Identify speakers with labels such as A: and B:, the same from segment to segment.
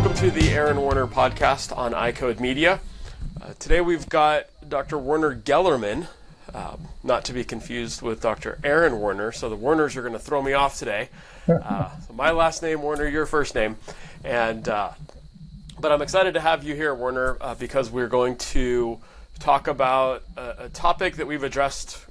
A: Welcome to the Aaron Werner Podcast on iCode Media. Today we've got Dr. Werner Gellerman, not to be confused with Dr. Aaron Werner, so the Werners are going to throw me off today. So my last name, Werner, your first name. But I'm excited to have you here, Werner, because we're going to talk about a topic that we've addressed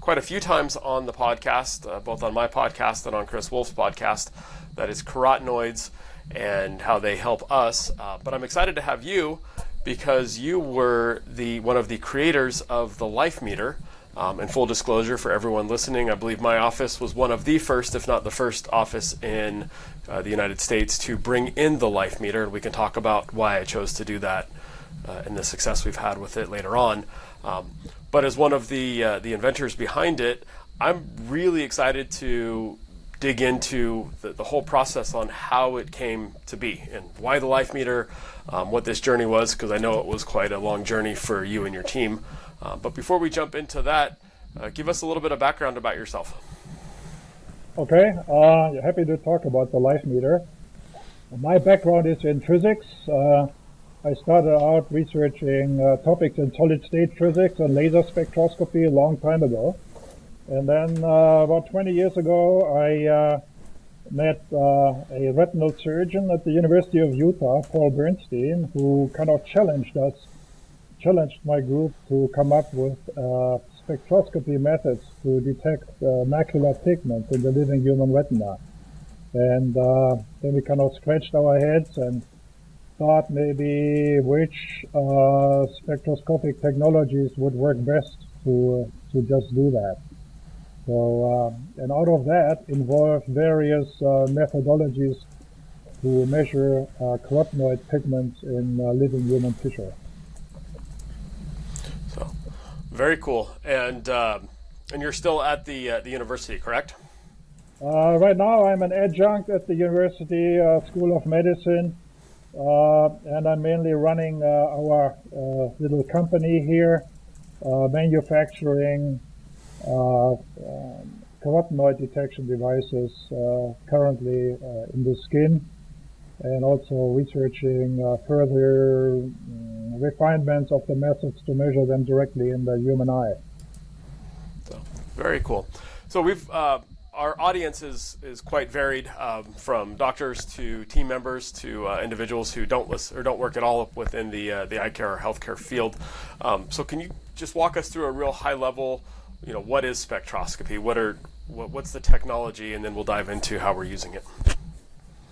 A: quite a few times on the podcast, both on my podcast and on Chris Wolf's podcast, that is carotenoids and how they help us. But I'm excited to have you because you were one of the creators of the Life Meter. In full disclosure for everyone listening, I believe my office was one of the first, if not the first office in the United States to bring in the Life Meter. And we can talk about why I chose to do that and the success we've had with it later on. But as one of the inventors behind it, I'm really excited to dig into the whole process on how it came to be and why the Life Meter, what this journey was, because I know it was quite a long journey for you and your team. But before we jump into that, give us a little bit of background about yourself.
B: Okay, happy to talk about the Life Meter. My background is in physics. I started out researching topics in solid-state physics and laser spectroscopy a long time ago. And then about 20 years ago, I met a retinal surgeon at the University of Utah, Paul Bernstein, who kind of challenged my group to come up with spectroscopy methods to detect macular pigment in the living human retina. And then we kind of scratched our heads and thought maybe which spectroscopic technologies would work best to just do that. So, and out of that involved various methodologies to measure carotenoid pigments in living human tissue.
A: So, very cool. And you're still at the university, correct?
B: Right now, I'm an adjunct at the University School of Medicine, and I'm mainly running our little company here, manufacturing carotenoid detection devices currently in the skin, and also researching further refinements of the methods to measure them directly in the human eye.
A: So, very cool. So we've our audience is quite varied, from doctors to team members to individuals who don't work at all within the eye care or healthcare field. So can you just walk us through a real high level? What is spectroscopy? What's the technology, and then we'll dive into how we're using it.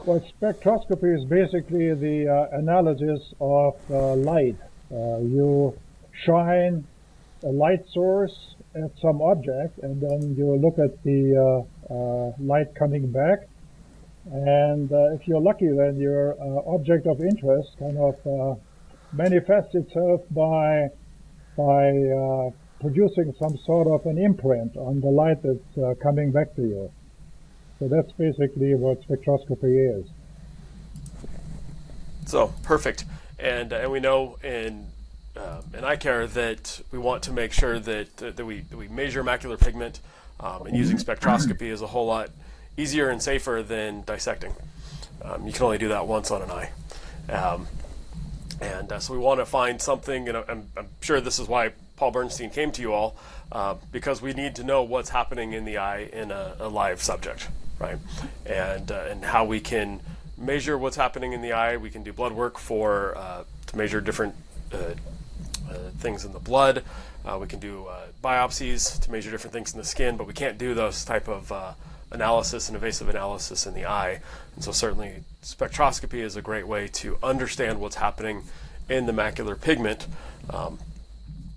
B: Well, spectroscopy is basically the analysis of light. You shine a light source at some object, and then you look at the light coming back. And if you're lucky, then your object of interest kind of manifests itself by producing some sort of an imprint on the light that's coming back to you. So that's basically what spectroscopy is.
A: So perfect, and we know in eye care that we want to make sure that we measure macular pigment, and using spectroscopy is a whole lot easier and safer than dissecting. You can only do that once on an eye. So we want to find something, I'm sure this is why Paul Bernstein came to you all, because we need to know what's happening in the eye in a live subject, right? And how we can measure what's happening in the eye. We can do blood work to measure different things in the blood. We can do biopsies to measure different things in the skin, but we can't do those type of analysis and invasive analysis in the eye. And so certainly spectroscopy is a great way to understand what's happening in the macular pigment.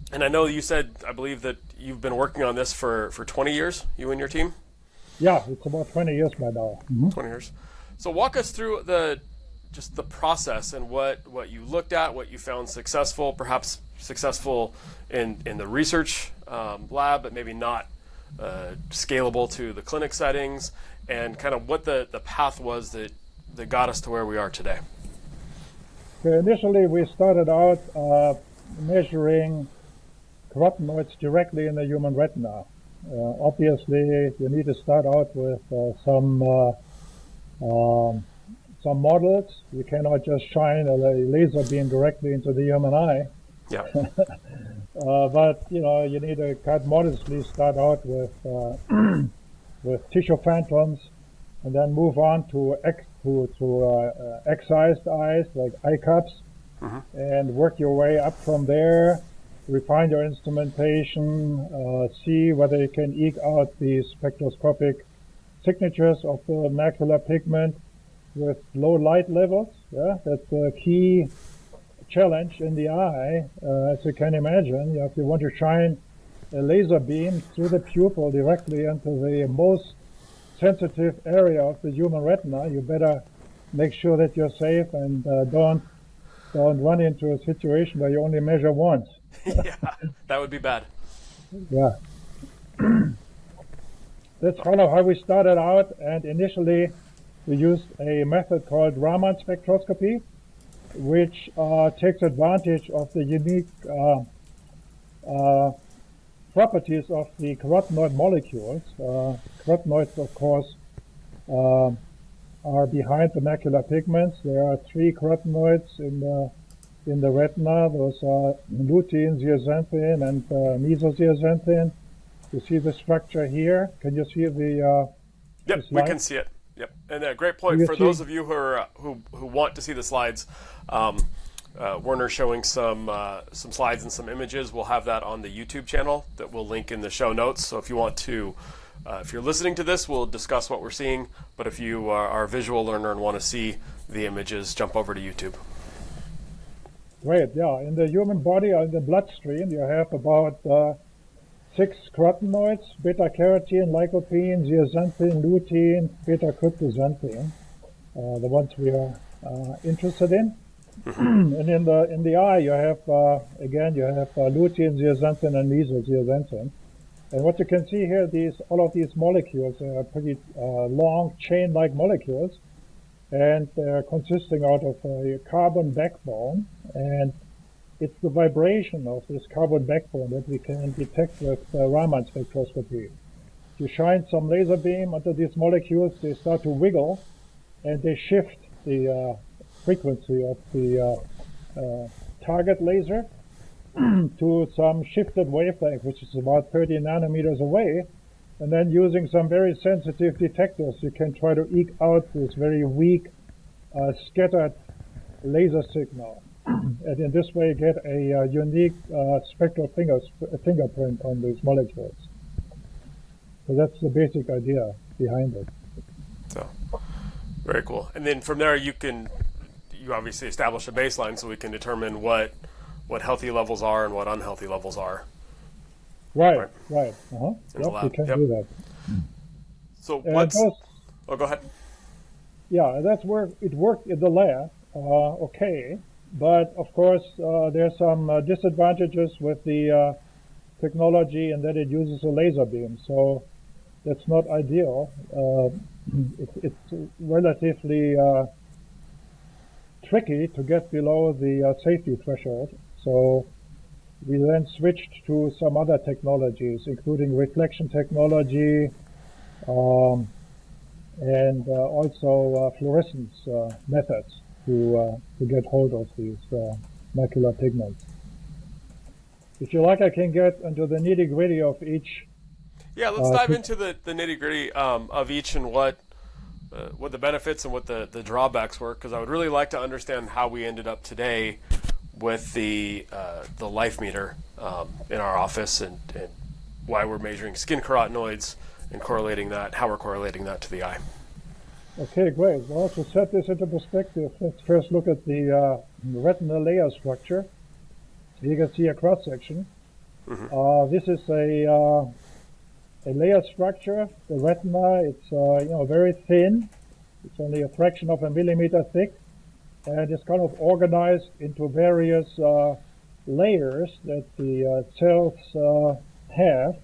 A: And I know you said, I believe that you've been working on this for 20 years, you and your team?
B: Yeah, it's about 20 years by now. Mm-hmm.
A: 20 years. So walk us through the process and what you looked at, what you found successful, perhaps successful in the research lab, but maybe not scalable to the clinic settings, and kind of what the path was that got us to where we are today.
B: Okay, initially, we started out measuring carotenoids directly in the human retina. Obviously, you need to start out with some some models. You cannot just shine a laser beam directly into the human eye.
A: Yeah.
B: But you need to quite modestly start out with with tissue phantoms, and then move on to excised eyes like eye cups, and work your way up from there. Refine your instrumentation, see whether you can eke out the spectroscopic signatures of the macular pigment with low light levels. Yeah, that's a key challenge in the eye, as you can imagine. If you want to shine a laser beam through the pupil directly into the most sensitive area of the human retina, you better make sure that you're safe and don't run into a situation where you only measure once.
A: Yeah, that would be bad.
B: Yeah. That's kind of how we started out, and initially we used a method called Raman spectroscopy, which takes advantage of the unique properties of the carotenoid molecules. Carotenoids, of course, are behind the macular pigments. There are 3 carotenoids in the retina. Those are lutein, zeaxanthin, and mesozeaxanthin. You see the structure here. Can you see the?
A: Yep, we can see it. Yep, and a great point for those of you who want to see the slides. Werner showing some slides and some images. We'll have that on the YouTube channel that we'll link in the show notes. So if you want to, if you're listening to this, we'll discuss what we're seeing. But if you are a visual learner and want to see the images, jump over to YouTube.
B: Great, yeah. In the human body, or in the bloodstream, you have about 6 carotenoids: beta-carotene, lycopene, zeaxanthin, lutein, beta-cryptoxanthin, the ones we are interested in. And in the eye, you have lutein, zeaxanthin, and mesozeaxanthin. And what you can see here, all of these molecules are pretty long chain-like molecules, and they're consisting out of a carbon backbone. And it's the vibration of this carbon backbone that we can detect with Raman spectroscopy. If you shine some laser beam onto these molecules, they start to wiggle, and they shift the frequency of the target laser to some shifted wavelength, which is about 30 nanometers away. And then using some very sensitive detectors, you can try to eke out this very weak, scattered laser signal. And in this way, get a unique spectral fingerprint on these molecules. So that's the basic idea behind it.
A: So, very cool. And then from there, you obviously establish a baseline so we can determine what healthy levels are and what unhealthy levels are.
B: Right. Yep, we can do that.
A: So
B: go
A: ahead.
B: Yeah, that's where it worked in the lab. Okay. But of course, there's some disadvantages with the technology in that it uses a laser beam. So that's not ideal. It's relatively tricky to get below the safety threshold. So we then switched to some other technologies, including reflection technology, and also fluorescence methods to get hold of these macular pigments. If you like, I can get into the nitty-gritty of each.
A: Yeah, let's dive into the nitty-gritty of each and what the benefits and what the drawbacks were, because I would really like to understand how we ended up today with the life meter in our office and why we're measuring skin carotenoids and correlating that, how we're correlating that to the eye.
B: Okay, great. Well, to set this into perspective, let's first look at the retinal layer structure. You can see a cross-section. This is a layer structure. The retina, it's very thin. It's only a fraction of a millimeter thick, and it's kind of organized into various layers that the cells have.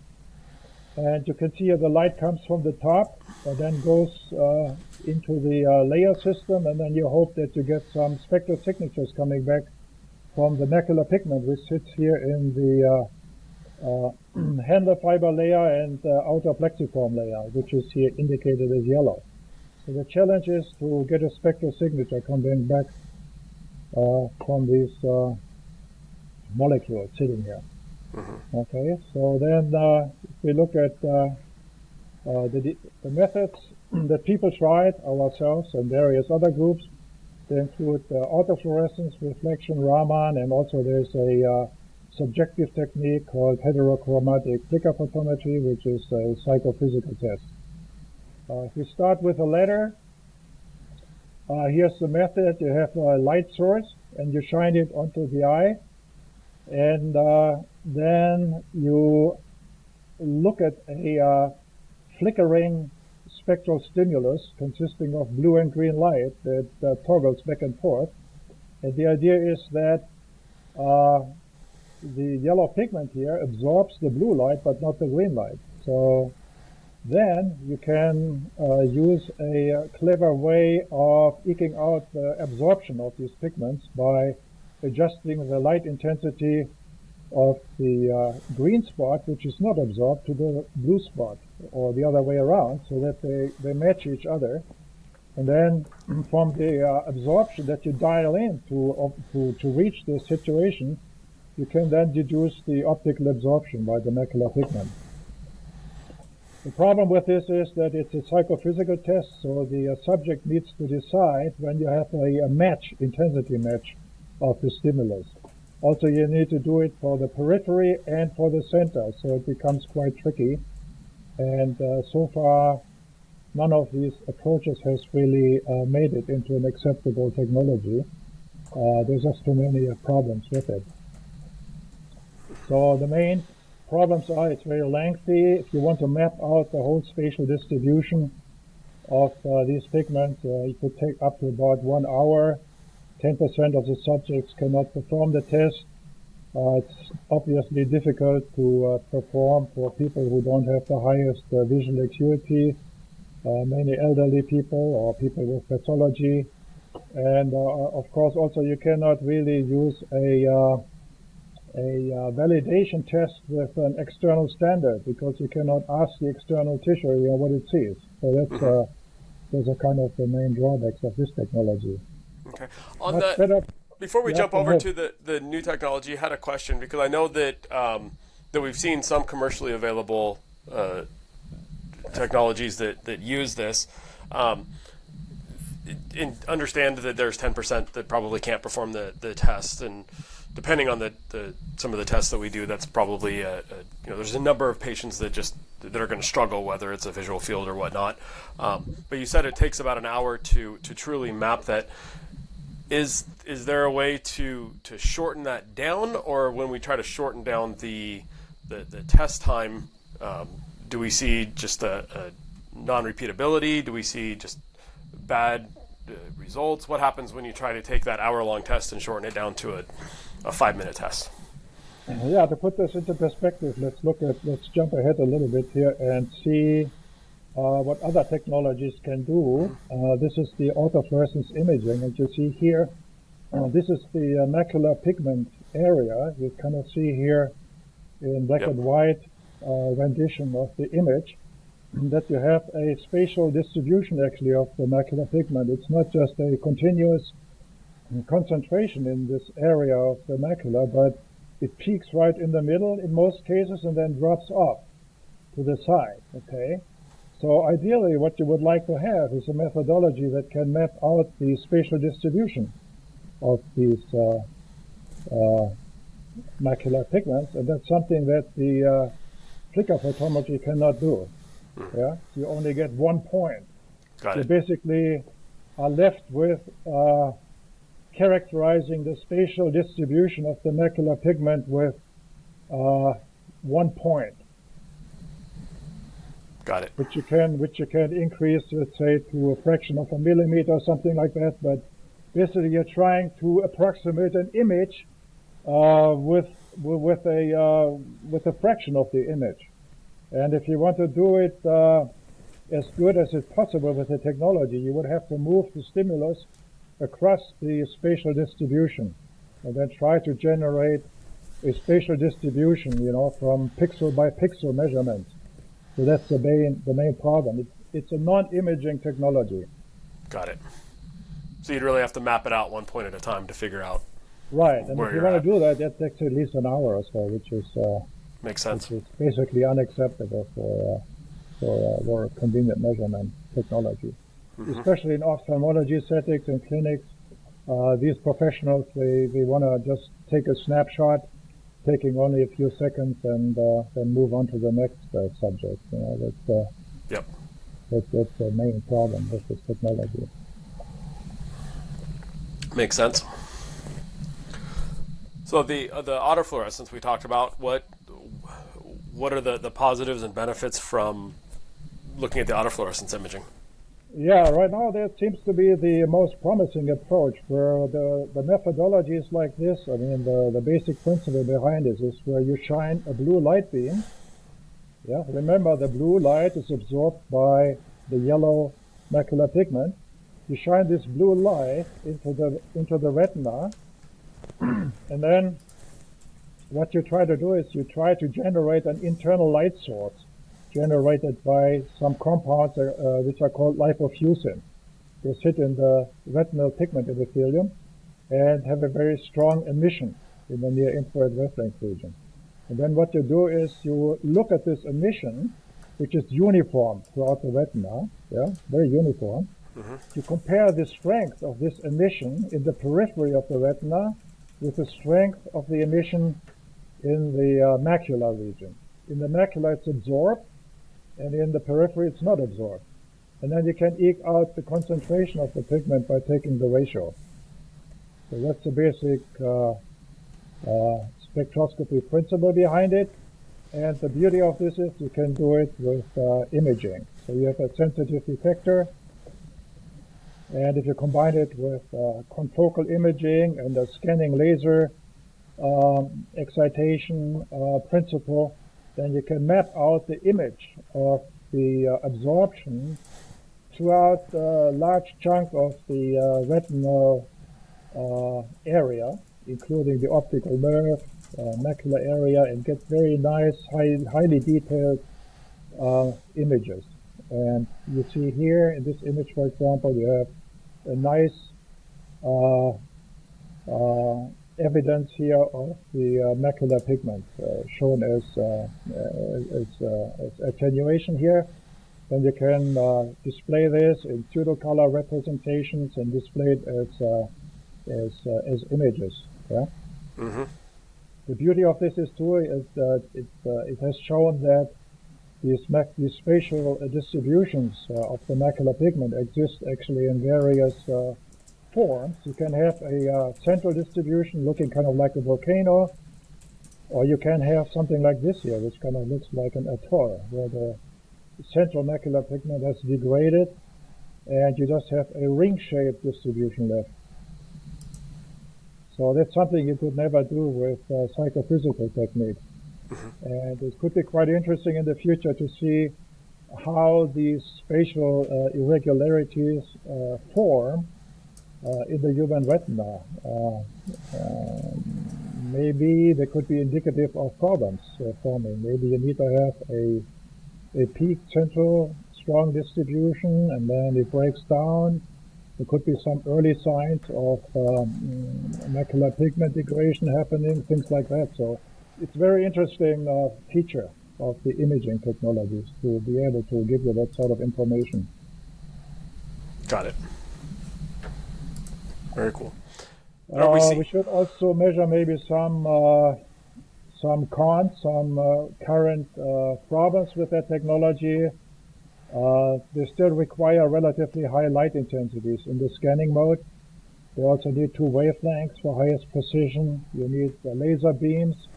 B: And you can see here the light comes from the top and then goes into the layer system, and then you hope that you get some spectral signatures coming back from the macular pigment, which sits here in the handle fiber layer and outer plexiform layer, which is here indicated as yellow. So the challenge is to get a spectral signature coming back from these molecules sitting here. Mm-hmm. Okay, so then if we look at the methods that people tried, ourselves and various other groups, they include autofluorescence, reflection, Raman, and also there's a subjective technique called heterochromatic flicker photometry, which is a psychophysical test. If we start with the latter, here's the method. You have a light source and you shine it onto the eye, and then you look at a flickering spectral stimulus consisting of blue and green light that toggles back and forth. And the idea is that the yellow pigment here absorbs the blue light but not the green light. So then you can use a clever way of eking out the absorption of these pigments by adjusting the light intensity of the green spot, which is not absorbed, to the blue spot, or the other way around, so that they match each other. And then from the absorption that you dial in to reach this situation, you can then deduce the optical absorption by the macular pigment. The problem with this is that it's a psychophysical test, so the subject needs to decide when you have a match, intensity match of the stimulus. Also, you need to do it for the periphery and for the center, so it becomes quite tricky. And so far, none of these approaches has really made it into an acceptable technology. There's just too many problems with it. So the main problems are it's very lengthy. If you want to map out the whole spatial distribution of these pigments, it could take up to about 1 hour. 10% of the subjects cannot perform the test. It's obviously difficult to perform for people who don't have the highest visual acuity, mainly elderly people or people with pathology. And of course also you cannot really use a validation test with an external standard, because you cannot ask the external tissue what it sees. So that's those are kind of the main drawbacks of this technology.
A: Okay. Before we jump over to the new technology, I had a question, because I know that that we've seen some commercially available technologies that use this. Understand that there's 10% that probably can't perform the test, and depending on some of the tests that we do, that's probably there's a number of patients that are going to struggle, whether it's a visual field or whatnot. But you said it takes about an hour to truly map that. Is there a way to shorten that down, or when we try to shorten down the test time, do we see just a non-repeatability? Do we see just bad results? What happens when you try to take that hour-long test and shorten it down to a 5-minute test?
B: Yeah, to put this into perspective, let's jump ahead a little bit here and see what other technologies can do. This is the autofluorescence imaging, and you see here, this is the macular pigment area. You kind of see here in black and white rendition of the image that you have a spatial distribution actually of the macular pigment. It's not just a continuous concentration in this area of the macula, but it peaks right in the middle in most cases and then drops off to the side, okay? So ideally what you would like to have is a methodology that can map out the spatial distribution of these macular pigments, and that's something that the flicker photometry cannot do. Yeah, you only get 1 point.
A: Got
B: you
A: it.
B: Basically are left with characterizing the spatial distribution of the macular pigment with 1 point.
A: Got it.
B: Which you can increase, let's say, to a fraction of a millimeter or something like that. But basically, you're trying to approximate an image with a fraction of the image. And if you want to do it as good as it's possible with the technology, you would have to move the stimulus across the spatial distribution, and then try to generate a spatial distribution, from pixel by pixel measurements. So that's the main problem. It's a non-imaging technology.
A: Got it. So you'd really have to map it out one point at a time to figure out.
B: Right, and
A: where
B: if you
A: you're
B: want
A: at.
B: to do that, that takes at least an hour or so, which is
A: Makes sense.
B: basically unacceptable for convenient measurement technology, especially in ophthalmology settings and clinics. These professionals, they want to just take a snapshot, taking only a few seconds, and then move on to the next subject.
A: Yep.
B: That's the main problem with this technology.
A: Makes sense. So the autofluorescence we talked about, what are the positives and benefits from looking at the autofluorescence imaging?
B: Yeah, right now that seems to be the most promising approach, where the methodology is like this. I mean, the basic principle behind this is where you shine a blue light beam. Yeah, remember the blue light is absorbed by the yellow macular pigment. You shine this blue light into the retina, and then what you try to do is you try to generate an internal light source generated by some compounds which are called lipofuscin. They sit in the retinal pigment epithelium and have a very strong emission in the near infrared wavelength region. And then what you do is you look at this emission, which is uniform throughout the retina, yeah, very uniform. You compare the strength of this emission in the periphery of the retina with the strength of the emission in the macular region. In the macula it's absorbed, and in the periphery it's not absorbed. And then you can eke out the concentration of the pigment by taking the ratio. So that's the basic spectroscopy principle behind it. And the beauty of this is you can do it with imaging. So you have a sensitive detector, and if you combine it with confocal imaging and a scanning laser excitation principle, then you can map out the image of the absorption throughout a large chunk of the retinal area, including the optical nerve, macular area, and get very nice, highly detailed images. And you see here in this image, for example, you have a nice evidence here of the macular pigment shown as attenuation here. Then you can display this in pseudo-color representations and display it as images. Yeah.
A: Mm-hmm.
B: The beauty of this is too is that it has shown that these spatial distributions of the macular pigment exist actually in various forms. You can have a central distribution looking kind of like a volcano, or you can have something like this here, which kind of looks like an atoll, where the central macular pigment has degraded, and you just have a ring-shaped distribution left. So that's something you could never do with psychophysical techniques. And it could be quite interesting in the future to see how these spatial irregularities form in the human retina. Maybe they could be indicative of problems forming. Maybe you need to have a peak central strong distribution, and then it breaks down. There could be some early signs of macular pigment degradation happening, things like that. So it's a very interesting feature of the imaging technologies to be able to give you that sort of information.
A: Got it. Very cool.
B: We should also measure maybe some cons, some current problems with that technology. They still require relatively high light intensities in the scanning mode. They also need two wavelengths for highest precision. You need laser beams.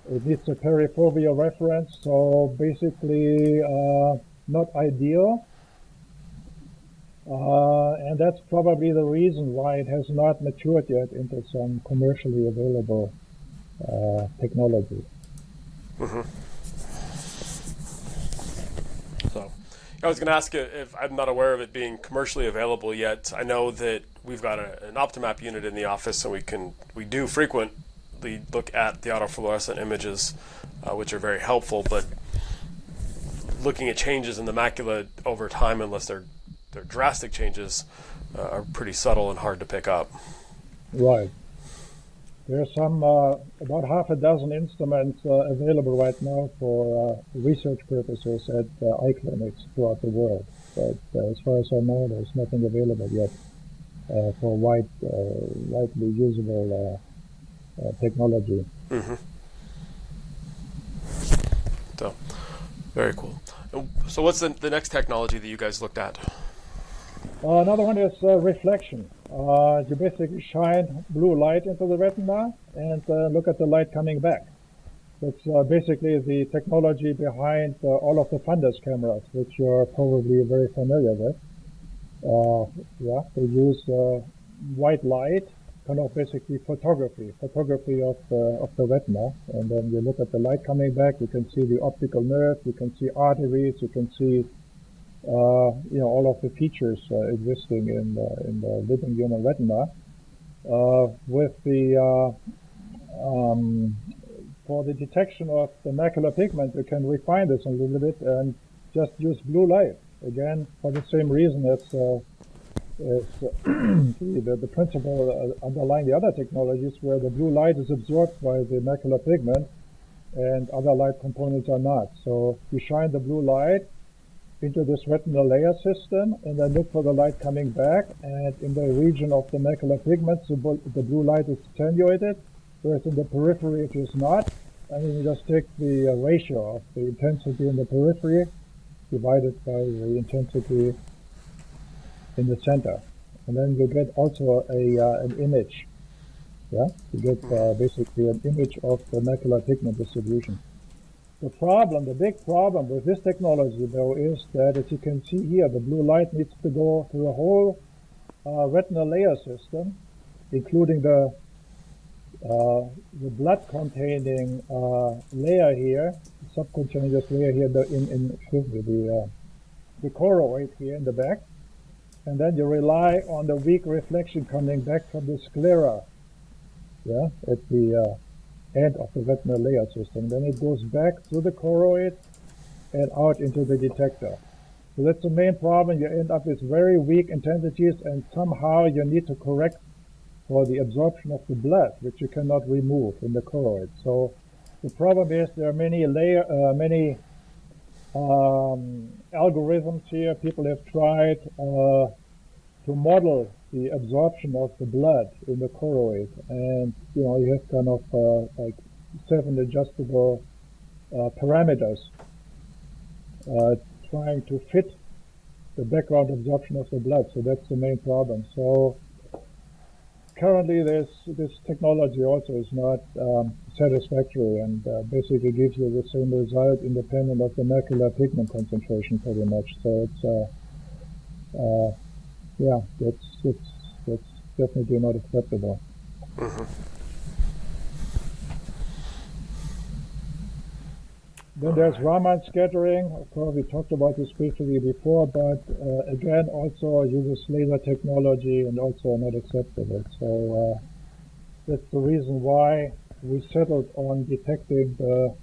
B: It needs a perifoveal reference, so basically not ideal. And that's probably the reason why it has not matured yet into some commercially available technology.
A: Mm-hmm. So I was going to ask you if I'm not aware of it being commercially available yet. I know that we've got an OptiMap unit in the office, so we do frequently look at the autofluorescent images, which are very helpful. But looking at changes in the macula over time, unless they're drastic changes, are pretty subtle and hard to pick up.
B: Right. There are some about half a dozen instruments available right now for research purposes at eye clinics throughout the world. But as far as I know, there's nothing available yet for widely usable technology.
A: Mm-hmm. So, very cool. So what's the next technology that you guys looked at?
B: Another one is reflection. You basically shine blue light into the retina and look at the light coming back. That's basically the technology behind all of the fundus cameras, which you're probably very familiar with. They use white light, kind of basically photography of the retina, and then you look at the light coming back. You can see the optical nerve, you can see arteries, you can see all of the features existing in the living human retina. With the for the detection of the macular pigment, you can refine this a little bit and just use blue light again for the same reason as the principle underlying the other technologies, where the blue light is absorbed by the macular pigment and other light components are not. So you shine the blue light into this retinal layer system and then look for the light coming back, and in the region of the macular pigment the blue light is attenuated, whereas in the periphery it is not. And then you just take the ratio of the intensity in the periphery divided by the intensity in the center, and then you get also an image. You get basically an image of the macular pigment distribution. The big problem with this technology, though, is that, as you can see here, the blue light needs to go through the whole retinal layer system, including the blood-containing layer here, subcutaneous layer here, the choroid here in the back, and then you rely on the weak reflection coming back from the sclera, at the end of the retinal layer system. Then it goes back through the choroid and out into the detector. So that's the main problem. You end up with very weak intensities, and somehow you need to correct for the absorption of the blood, which you cannot remove in the choroid. So the problem is there are many algorithms here. People have tried to model the absorption of the blood in the choroid, and you have kind of like 7 adjustable parameters trying to fit the background absorption of the blood. So that's the main problem. So currently this technology also is not satisfactory, and basically gives you the same result independent of the macular pigment concentration pretty much. So it's that's definitely not acceptable.
A: Mm-hmm.
B: Then there's Raman scattering. Of course, we talked about this briefly before, but again, also uses laser technology and also not acceptable. So that's the reason why we settled on detecting the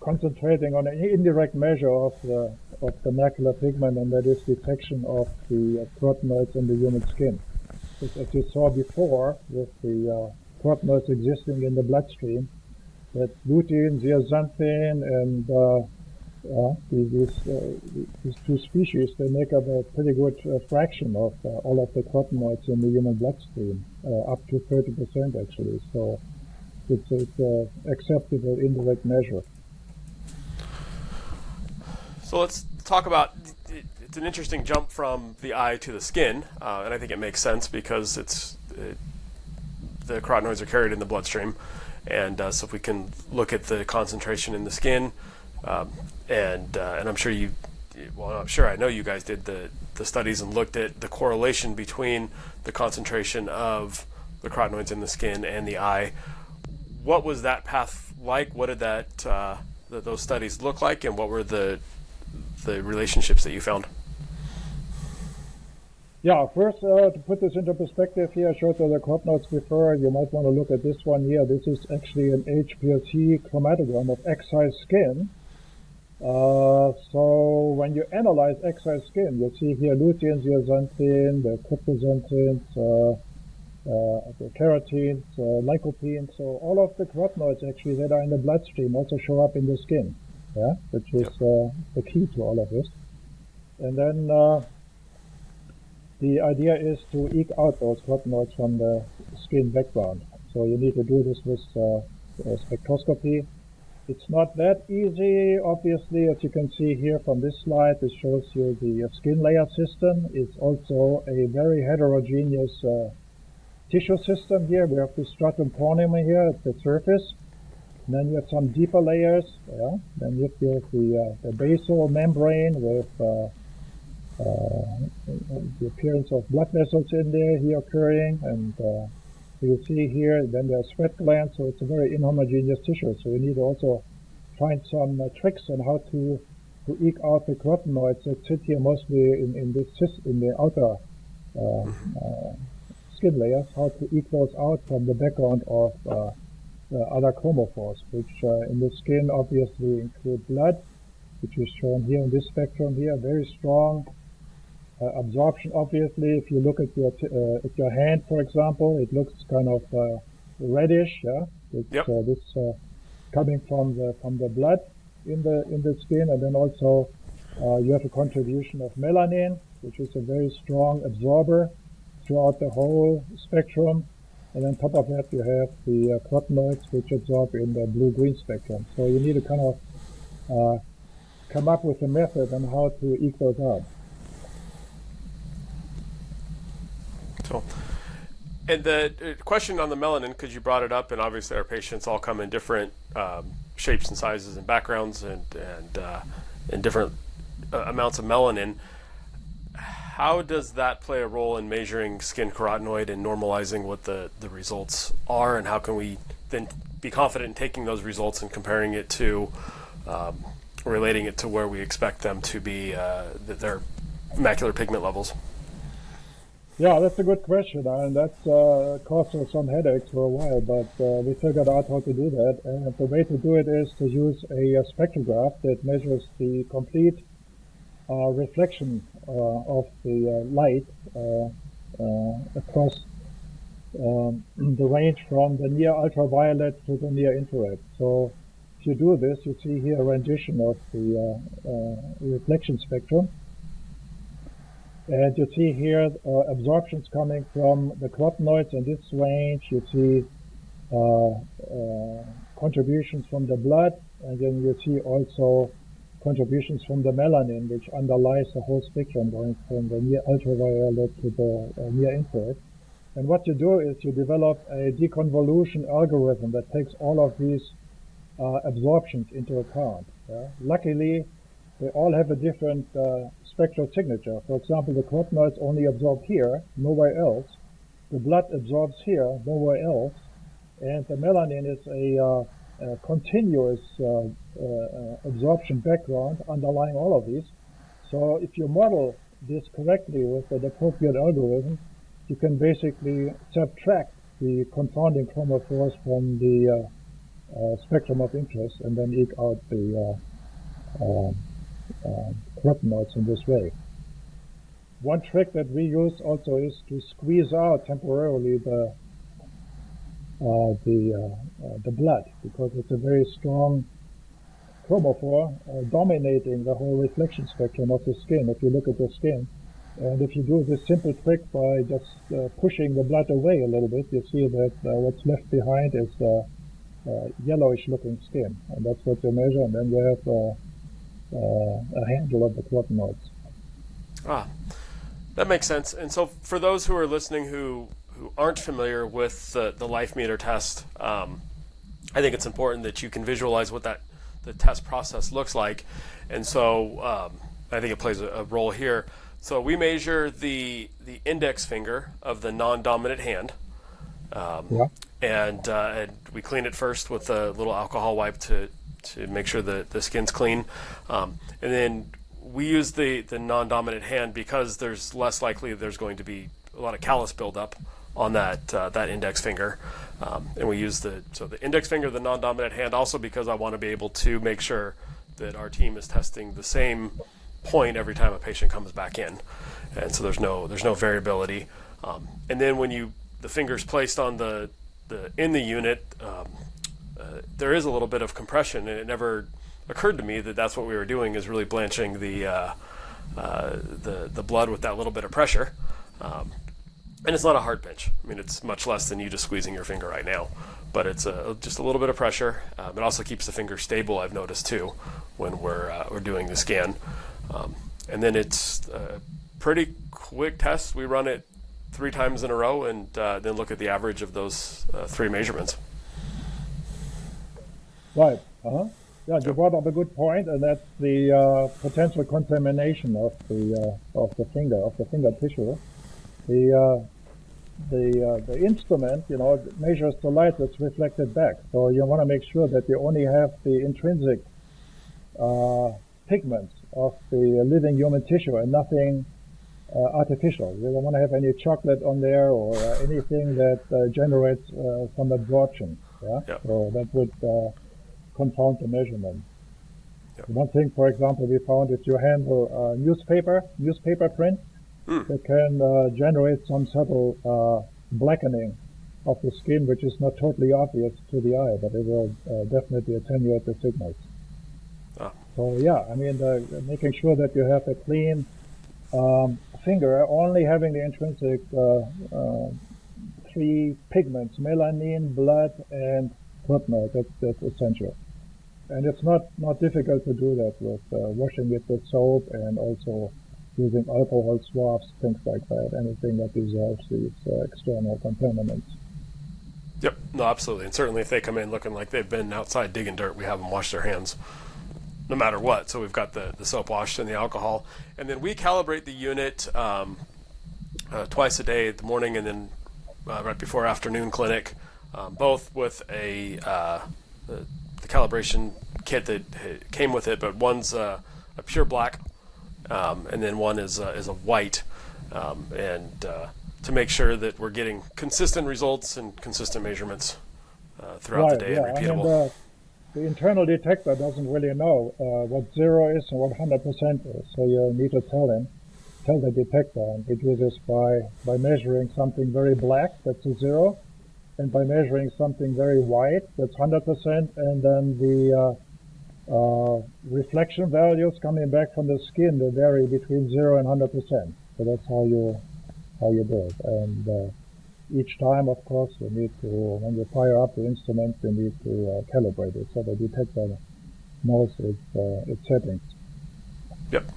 B: concentrating on an indirect measure of the macular pigment, and that is detection of the carotenoids in the human skin. As you saw before, with the carotenoids existing in the bloodstream, that lutein, zeaxanthin, and these two species, they make up a pretty good fraction of all of the carotenoids in the human bloodstream, up to 30% actually. So it's an acceptable indirect measure.
A: So let's talk about, it's an interesting jump from the eye to the skin, and I think it makes sense because the carotenoids are carried in the bloodstream, and so if we can look at the concentration in the skin, and I'm sure I know you guys did the studies and looked at the correlation between the concentration of the carotenoids in the skin and the eye. What was that path like? What did those studies look like, and what were the relationships that you found?
B: Yeah, first, to put this into perspective here, I showed you the crop notes before. You might want to look at this one here. This is actually an HPLC chromatogram of egg-sized skin. So when you analyze egg-sized skin, you see here lutein, zeaxanthin, the cryptoxanthins, the carotenoids, lycopene. So all of the carotenoids actually that are in the bloodstream also show up in the skin, yeah, which is the key to all of this. And then the idea is to eke out those carotenoids from the skin background. So you need to do this with spectroscopy. It's not that easy, obviously, as you can see here from this slide. This shows you the skin layer system. It's also a very heterogeneous tissue system here. We have the stratum corneum here at the surface. And then you have some deeper layers. Yeah. Then you have the basal membrane with the appearance of blood vessels in there here occurring. And you see here, then there's sweat glands, so it's a very inhomogeneous tissue. So you need to also find some tricks on how to eke out the carotenoids that sit here mostly in the outer skin layers, how to eke those out from the background of other chromophores, which in the skin obviously include blood, which is shown here in this spectrum here, very strong absorption. Obviously, if you look at your hand, for example, it looks kind of reddish. Yeah, this coming from the blood in the skin, and then also you have a contribution of melanin, which is a very strong absorber throughout the whole spectrum. And on top of that, you have the carotenoids, which absorb in the blue-green spectrum. So you need to kind of come up with a method on how to eke those out.
A: So, and the question on the melanin, because you brought it up, and obviously our patients all come in different shapes and sizes and backgrounds and different amounts of melanin. How does that play a role in measuring skin carotenoid and normalizing what the results are, and how can we then be confident in taking those results and comparing it to, relating it to where we expect them to be, their macular pigment levels?
B: Yeah, that's a good question, and that's caused us some headaches for a while, but we figured out how to do that. And the way to do it is to use a spectrograph that measures the complete reflection of the light across the range from the near ultraviolet to the near infrared. So if you do this, you see here a rendition of the reflection spectrum. And you see here absorptions coming from the carotenoids in this range. You see contributions from the blood, and then you see also contributions from the melanin, which underlies the whole spectrum, going from the near ultraviolet to the near infrared. And what you do is you develop a deconvolution algorithm that takes all of these absorptions into account. Yeah? Luckily, they all have a different spectral signature. For example, the carotenoids only absorb here, nowhere else. The blood absorbs here, nowhere else. And the melanin is a continuous absorption background underlying all of these. So if you model this correctly with an appropriate algorithm, you can basically subtract the confounding chromophores from the spectrum of interest and then eke out the carotenoids in this way. One trick that we use also is to squeeze out temporarily the blood, because it's a very strong chromophore dominating the whole reflection spectrum of the skin. If you look at the skin, and if you do this simple trick by just pushing the blood away a little bit, you see that what's left behind is yellowish looking skin, and that's what you measure, and then you have a handle of the carotenoids.
A: That makes sense. And so for those who are listening who aren't familiar with the LifeMeter test, I think it's important that you can visualize what the test process looks like. And so I think it plays a role here. So we measure the index finger of the non-dominant hand, and we clean it first with a little alcohol wipe to make sure that the skin's clean. And then we use the non-dominant hand because there's less likely there's going to be a lot of callus buildup on that index finger, and we use the index finger, the non-dominant hand, also because I want to be able to make sure that our team is testing the same point every time a patient comes back in, and so there's no variability. And then when the finger's placed on in the unit, there is a little bit of compression, and it never occurred to me that that's what we were doing, is really blanching the blood with that little bit of pressure. And it's not a hard pinch. I mean, it's much less than you just squeezing your finger right now, but it's just a little bit of pressure. It also keeps the finger stable, I've noticed too, when we're doing the scan. And then it's a pretty quick test. We run it 3 times in a row, and then look at the average of those 3 measurements.
B: Right. Yeah, you brought up a good point, and that's the potential contamination of the finger tissue. The instrument, measures the light that's reflected back. So you want to make sure that you only have the intrinsic pigments of the living human tissue and nothing artificial. You don't want to have any chocolate on there or anything that generates some absorption. Yeah. Yep. So that would confound the measurement. Yep. One thing, for example, we found if you handle newspaper print, that can generate some subtle blackening of the skin, which is not totally obvious to the eye, but it will definitely attenuate the signals. So yeah, I mean, making sure that you have a clean finger, only having the intrinsic 3 pigments: melanin, blood, and carotenoid. That's essential. And it's not difficult to do that with washing it with soap and also using alcohol swabs, things like that, anything that dissolves these external contaminants.
A: Yep, no, absolutely. And certainly if they come in looking like they've been outside digging dirt, we have them wash their hands no matter what. So we've got the soap wash and the alcohol. And then we calibrate the unit twice a day, the morning and then right before afternoon clinic, both with the calibration kit that came with it, but one's a pure black, and then one is a white, and to make sure that we're getting consistent results and consistent measurements throughout the day, and repeatable. I mean,
B: the internal detector doesn't really know what 0 is and what 100% is, so you need to tell the detector, and we do this by measuring something very black, that's a 0, and by measuring something very white, that's 100%, and then the reflection values coming back from the skin, they vary between 0 and 100%. So that's how you do it. And each time, of course, you need to, when you fire up the instrument, you need to calibrate it so the detector knows its settings.
A: Yep.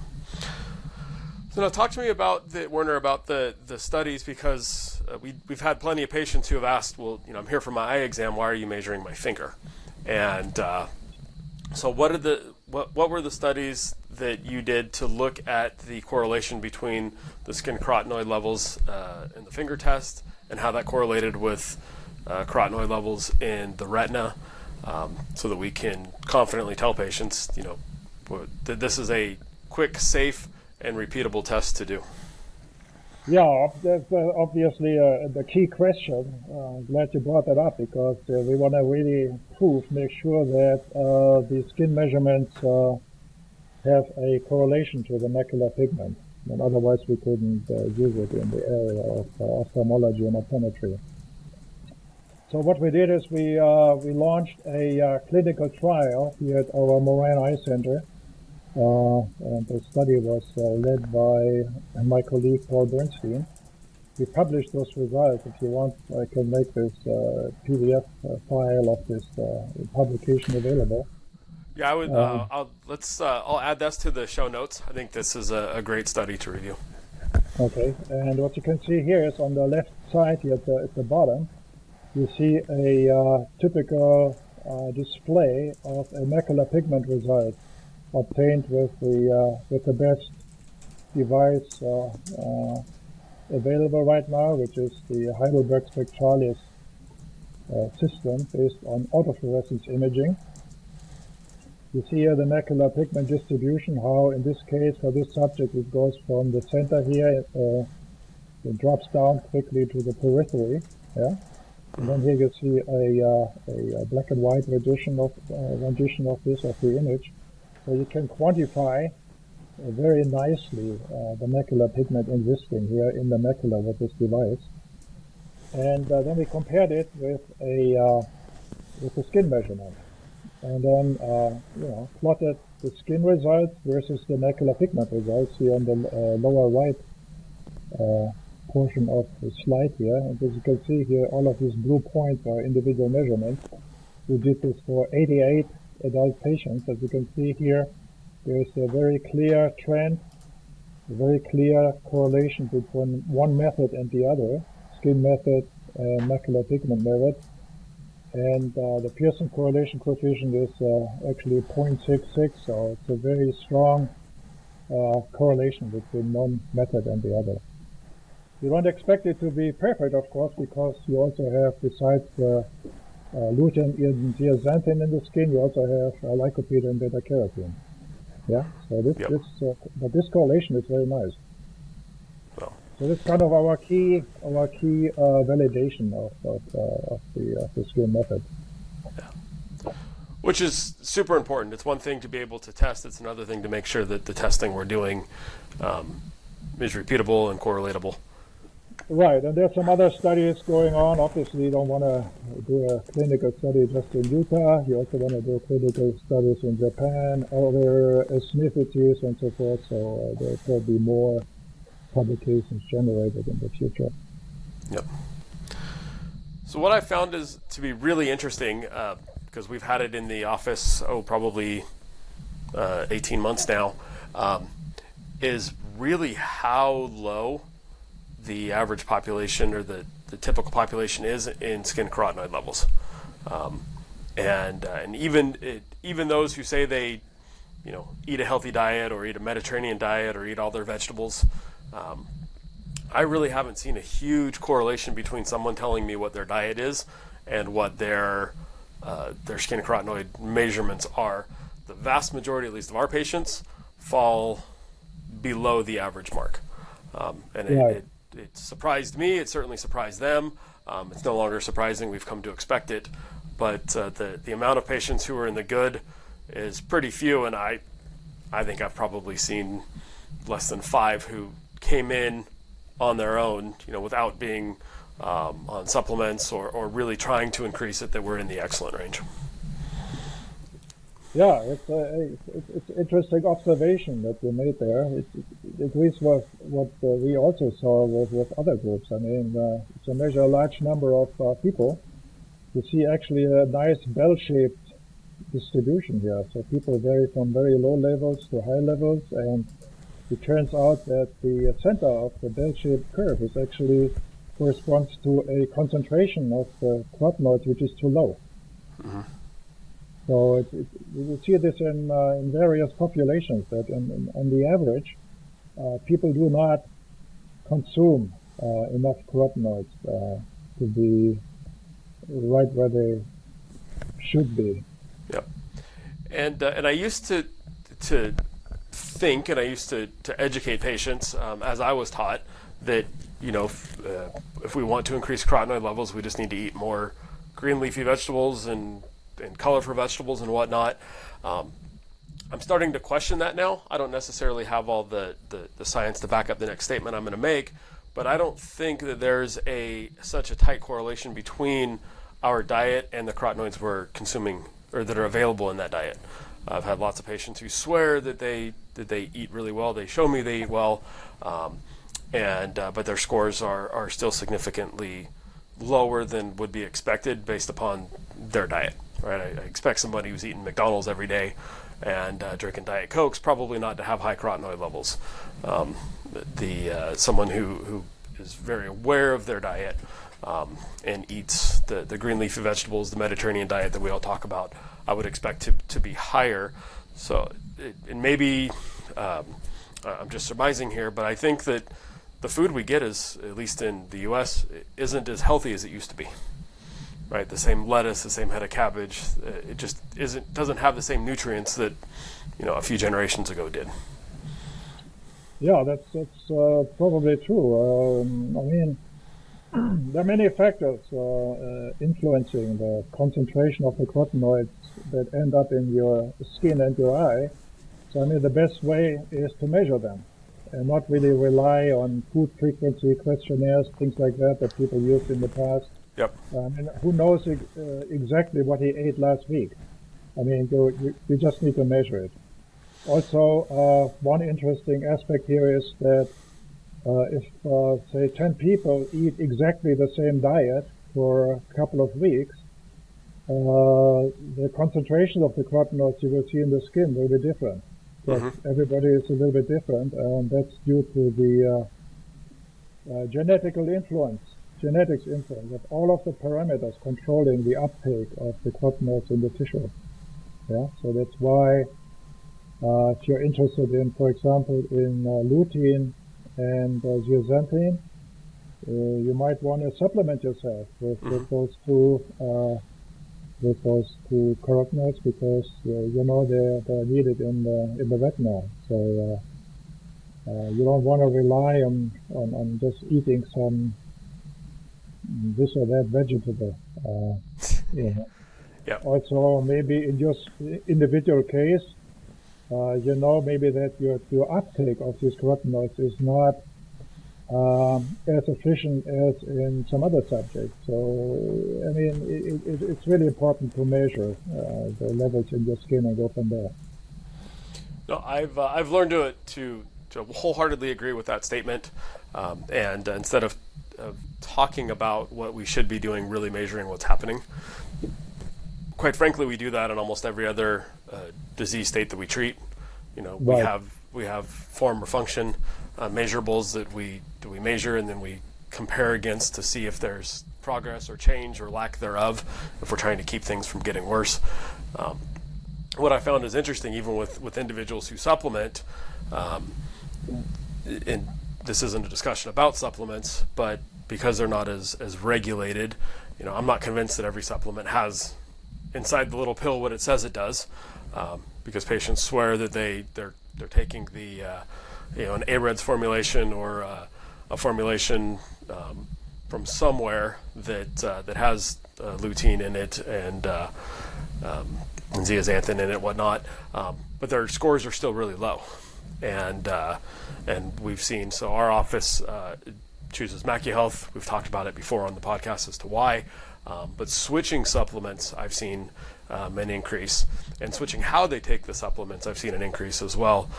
A: So now talk to me about Werner, about the studies, because we've had plenty of patients who have asked, well, I'm here for my eye exam, why are you measuring my finger? And so what were the studies that you did to look at the correlation between the skin carotenoid levels in the finger test and how that correlated with carotenoid levels in the retina, so that we can confidently tell patients, that this is a quick, safe, and repeatable test to do?
B: Yeah, that's obviously the key question. Glad you brought that up, because we want to really make sure that the skin measurements have a correlation to the macular pigment, and otherwise we couldn't use it in the area of ophthalmology and optometry. So what we did is we launched a clinical trial here at our Moran Eye Center. And the study was led by my colleague Paul Bernstein. We published those results. If you want, I can make this PDF file of this publication available.
A: Yeah, I would. I'll add this to the show notes. I think this is a great study to review.
B: Okay, and what you can see here is on the left side here at the bottom, you see a typical display of a macular pigment result obtained with the best device available right now, which is the Heidelberg Spectralis system based on autofluorescence imaging. You see here the macular pigment distribution, how in this case for this subject it goes from the center here, it drops down quickly to the periphery, yeah. And then here you see a black and white rendition of the image, so you can quantify very nicely the macular pigment existing here in the macula with this device. And then we compared it with a skin measurement, and then plotted the skin results versus the macular pigment results here on the lower right portion of the slide here. And as you can see here, all of these blue points are individual measurements. We did this for 88 adult patients. As you can see here, there's a very clear trend, a very clear correlation between one method and the other, skin method and macular pigment method. And the Pearson correlation coefficient is actually 0.66, so it's a very strong correlation between one method and the other. You don't expect it to be perfect, of course, because you also have, besides lutein and zeaxanthin in the skin, you also have lycopene and beta-carotene. Yeah, so but this correlation is very nice.
A: Well,
B: so this is kind of our key validation of the skin method.
A: Yeah. Which is super important. It's one thing to be able to test. It's another thing to make sure that the testing we're doing is repeatable and correlatable.
B: Right, and there's some other studies going on. Obviously, you don't want to do a clinical study just in Utah. You also want to do clinical studies in Japan, other ethnicities, and so forth. So there will be more publications generated in the future.
A: Yep. So what I found is to be really interesting, because we've had it in the office, probably 18 months now, is really how low the average population or the typical population is in skin carotenoid levels, and even those who say they eat a healthy diet or eat a Mediterranean diet or eat all their vegetables, I really haven't seen a huge correlation between someone telling me what their diet is and what their skin carotenoid measurements are. The vast majority, at least of our patients, fall below the average mark, and it surprised me. It certainly surprised them. It's no longer surprising. We've come to expect it. But the amount of patients who are in the good is pretty few, and I think I've probably seen less than 5 who came in on their own, without being on supplements or really trying to increase it, that were in the excellent range.
B: Yeah, it's interesting observation that you made there. It agrees with what we also saw with other groups. I mean, to measure a large number of people, you see actually a nice bell-shaped distribution here. So people vary from very low levels to high levels, and it turns out that the center of the bell-shaped curve is actually corresponds to a concentration of the carotenoids which is too low. Mm-hmm. So you see this in various populations, that on the average, people do not consume enough carotenoids to be right where they should be.
A: Yep. And I used to think, and I used to educate patients, as I was taught, that if we want to increase carotenoid levels, we just need to eat more green leafy vegetables and colorful vegetables and whatnot. I'm starting to question that now. I don't necessarily have all the science to back up the next statement I'm going to make, but I don't think that there's such a tight correlation between our diet and the carotenoids we're consuming or that are available in that diet. I've had lots of patients who swear that they eat really well. They show me they eat well, but their scores are still significantly lower than would be expected based upon their diet. Right, I expect somebody who's eating McDonald's every day and drinking Diet Cokes probably not to have high carotenoid levels. Someone who is very aware of their diet and eats the green leafy vegetables, the Mediterranean diet that we all talk about, I would expect to be higher. So it may be, I'm just surmising here, but I think that the food we get is, at least in the U.S., isn't as healthy as it used to be. right? The same lettuce, the same head of cabbage. It just doesn't have the same nutrients that, a few generations ago did.
B: Yeah, that's probably true. I mean, there are many factors influencing the concentration of the carotenoids that end up in your skin and your eye. So, I mean, the best way is to measure them and not really rely on food frequency questionnaires, things like that people used in the past.
A: Yep.
B: I mean, who knows exactly what he ate last week? I mean, you just need to measure it. Also, one interesting aspect here is that if, say, 10 people eat exactly the same diet for a couple of weeks, the concentration of the carotenoids you will see in the skin will be different. Mm-hmm. Everybody is a little bit different, and that's due to the genetics influence of all of the parameters controlling the uptake of the carotenoids in the tissue. Yeah, so that's why if you're interested in, for example, in lutein and zeaxanthin, you might want to supplement yourself with those two carotenoids because they're needed in the retina. So you don't want to rely on just eating some this or that vegetable.
A: Yep.
B: Also, maybe in your individual case, maybe that your uptake of these carotenoids is not as efficient as in some other subjects. So, I mean, it's really important to measure the levels in your skin and go from there.
A: No, I've learned to wholeheartedly agree with that statement, and instead of talking about what we should be doing, really measuring what's happening. Quite frankly, we do that in almost every other disease state that we treat.
B: Right.
A: we have form or function measurables that we measure, and then we compare against to see if there's progress or change or lack thereof, if we're trying to keep things from getting worse. What I found is interesting, even with individuals who supplement, and this isn't a discussion about supplements, but because they're not as regulated, I'm not convinced that every supplement has inside the little pill what it says it does, because patients swear that they're taking the an AREDS formulation or a formulation from somewhere that has lutein in it and zeaxanthin in it, whatnot, but their scores are still really low, and we've seen, so our office chooses MacuHealth. We've talked about it before on the podcast as to why. But switching supplements, I've seen an increase, and switching how they take the supplements, I've seen an increase as well.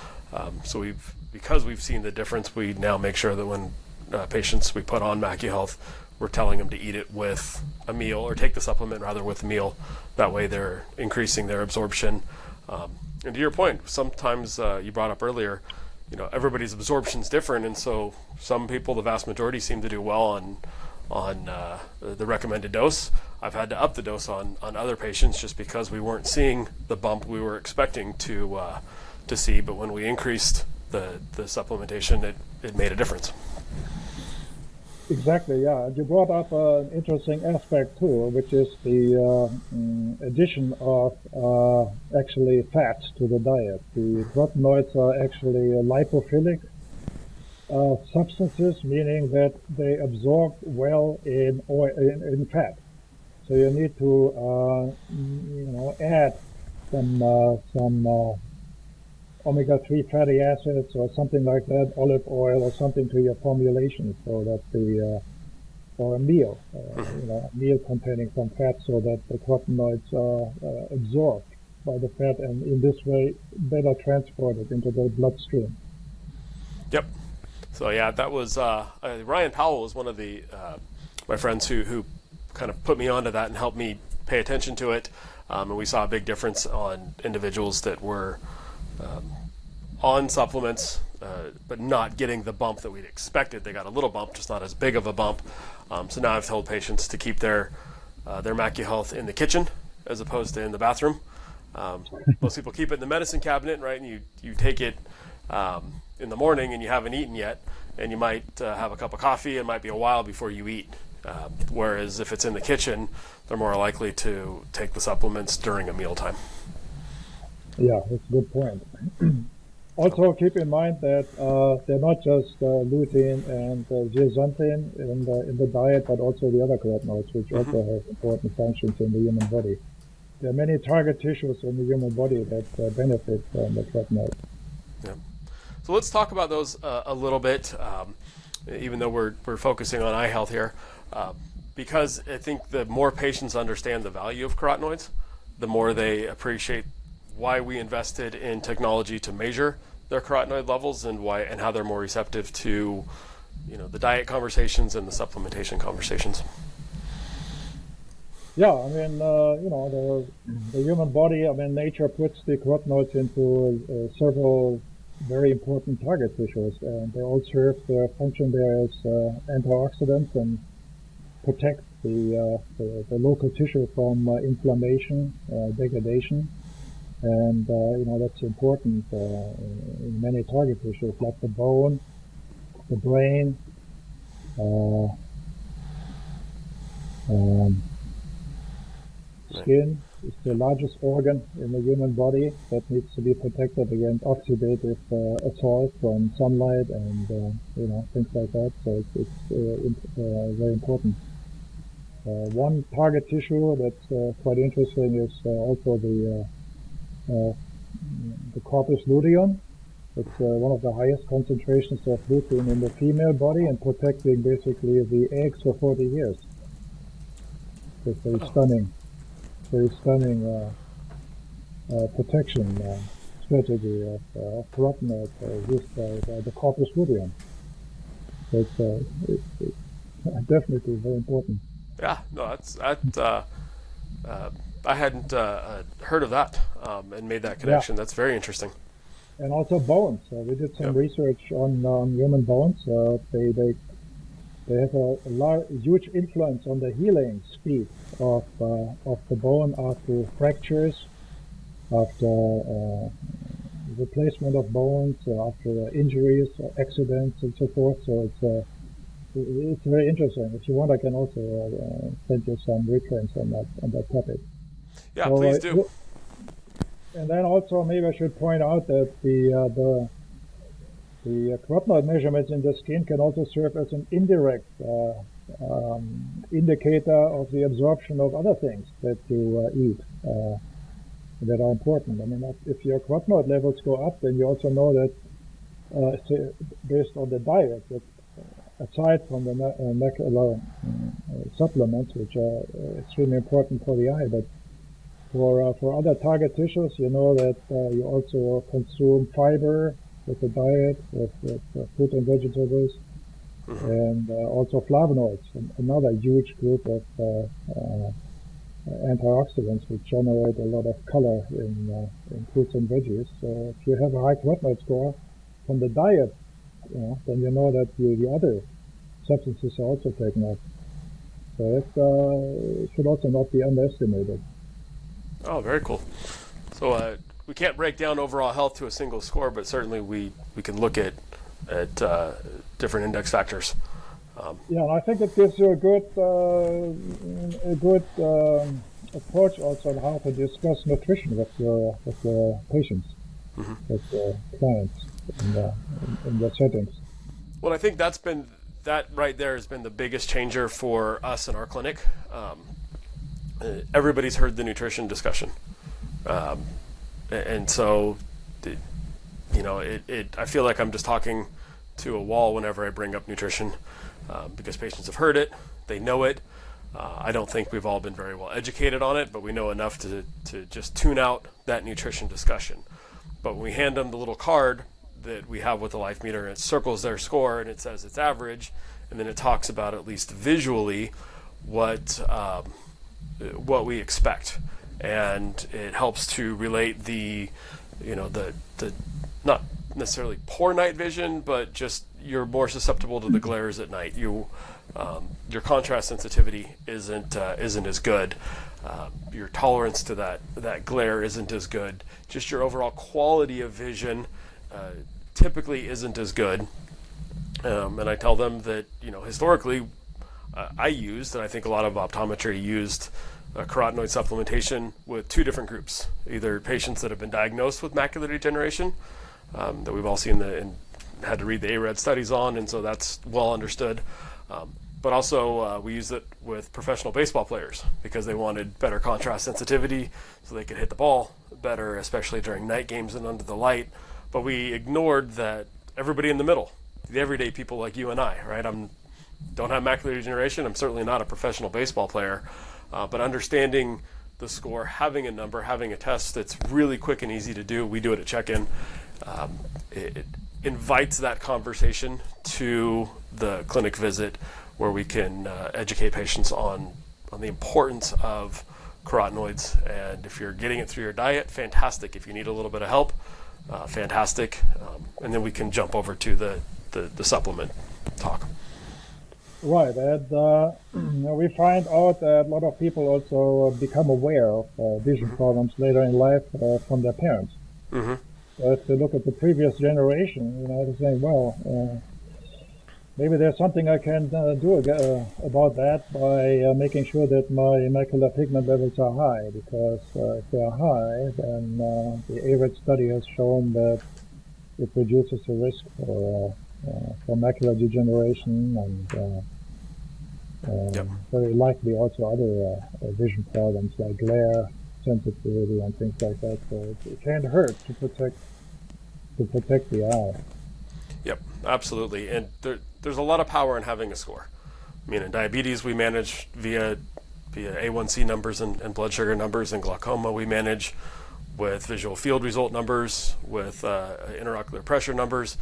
A: So because we've seen the difference, we now make sure that when patients we put on MacuHealth, we're telling them to eat it with a meal, or take the supplement rather with a meal. That way they're increasing their absorption. And to your point, sometimes you brought up earlier, everybody's absorption is different, and so some people, the vast majority, seem to do well on the recommended dose. I've had to up the dose on other patients just because we weren't seeing the bump we were expecting to see. But when we increased the supplementation, it made a difference.
B: Exactly, yeah. You brought up an interesting aspect too, which is the addition of actually fats to the diet. The carotenoids are actually lipophilic substances, meaning that they absorb well in oil, in fat. So you need to add some omega-3 fatty acids or something like that, olive oil or something to your formulation, so that or a meal, a meal containing some fat, so that the carotenoids are absorbed by the fat, and in this way better transported into the bloodstream.
A: Yep. So yeah, that was Ryan Powell was one of the my friends who kind of put me onto that and helped me pay attention to it, and we saw a big difference on individuals that were on supplements, but not getting the bump that we'd expected. They got a little bump, just not as big of a bump. So now I've told patients to keep their MacuHealth in the kitchen as opposed to in the bathroom. Most people keep it in the medicine cabinet, right? And you take it in the morning and you haven't eaten yet, and you might have a cup of coffee. It might be a while before you eat Whereas if it's in the kitchen, they're more likely to take the supplements during a mealtime.
B: Yeah, that's a good point. Also, keep in mind that they're not just lutein and zeaxanthin in the diet, but also the other carotenoids, which also have important functions in the human body. There are many target tissues in the human body that benefit from the carotenoids.
A: Yeah. So let's talk about those a little bit, even though we're focusing on eye health here, because I think the more patients understand the value of carotenoids, the more they appreciate why we invested in technology to measure their carotenoid levels and how they're more receptive to, the diet conversations and the supplementation conversations.
B: Yeah, I mean, the human body, I mean, nature puts the carotenoids into several very important target tissues, and they all serve their function there as antioxidants and protect the local tissue from inflammation, degradation. And, that's important in many target tissues like the bone, the brain, skin is the largest organ in the human body that needs to be protected against oxidative assault from sunlight and, things like that. So it's very important. One target tissue that's quite interesting is also the corpus luteum. It's one of the highest concentrations of lutein in the female body and protecting basically the eggs for 40 years. It's very stunning protection strategy of carotenoids used by the corpus luteum. So it's definitely very important.
A: Yeah, no, I hadn't heard of that and made that connection. Yeah. That's very interesting.
B: And also bones. We did some research on human bones. They have a huge influence on the healing speed of the bone after fractures, after replacement of bones, after injuries, accidents, and so forth. So it's very interesting. If you want, I can also send you some reference on that topic.
A: Yeah, so, please do.
B: And then also maybe I should point out that the carotenoid measurements in the skin can also serve as an indirect indicator of the absorption of other things that you eat that are important. I mean, if your carotenoid levels go up, then you also know that based on the diet, that aside from the macular supplements, which are extremely important for the eye, but for other target tissues, you know that you also consume fiber with the diet, with fruit and vegetables, and also flavonoids, another huge group of antioxidants which generate a lot of color in fruits and veggies. So if you have a high carotenoid score from the diet, then you know that the other substances are also taken up. So it should also not be underestimated.
A: Oh, very cool. So we can't break down overall health to a single score, but certainly we can look at different index factors.
B: And I think it gives you a good approach also on how to discuss nutrition with your patients, with your clients in their settings.
A: Well, I think that right there has been the biggest changer for us in our clinic. Everybody's heard the nutrition discussion. And so, I feel like I'm just talking to a wall whenever I bring up nutrition because patients have heard it, they know it. I don't think we've all been very well educated on it, but we know enough to just tune out that nutrition discussion. But when we hand them the little card that we have with the life meter, and it circles their score and it says it's average, and then it talks about at least visually what we expect. And it helps to relate the not necessarily poor night vision, but just you're more susceptible to the glares at night. Your contrast sensitivity isn't as good. Your tolerance to that glare isn't as good. Just your overall quality of vision typically isn't as good. And I tell them that historically, I used, and I think a lot of optometry used, carotenoid supplementation with two different groups. Either patients that have been diagnosed with macular degeneration, that we've all seen and had to read the ARED studies on, and so that's well understood. But also we use it with professional baseball players because they wanted better contrast sensitivity so they could hit the ball better, especially during night games and under the light. But we ignored that everybody in the middle, the everyday people like you and I, right? Don't have macular degeneration. I'm certainly not a professional baseball player, but understanding the score, having a number, having a test that's really quick and easy to do. We do it at check-in. It invites that conversation to the clinic visit where we can educate patients on the importance of carotenoids. And if you're getting it through your diet, fantastic. If you need a little bit of help, fantastic. And then we can jump over to the supplement talk.
B: Right, and we find out that a lot of people also become aware of vision problems later in life from their parents.
A: Mm-hmm.
B: So if you look at the previous generation, they're saying, well, maybe there's something I can do about that by making sure that my macular pigment levels are high, because if they're high, then the ARED study has shown that it reduces the risk for macular degeneration and very likely also other vision problems like glare sensitivity and things like that. So it can't hurt to protect the eye.
A: Yep, absolutely. And there's a lot of power in having a score. I mean, in diabetes, we manage via A1C numbers and blood sugar numbers. In glaucoma, we manage with visual field result numbers, with intraocular pressure numbers.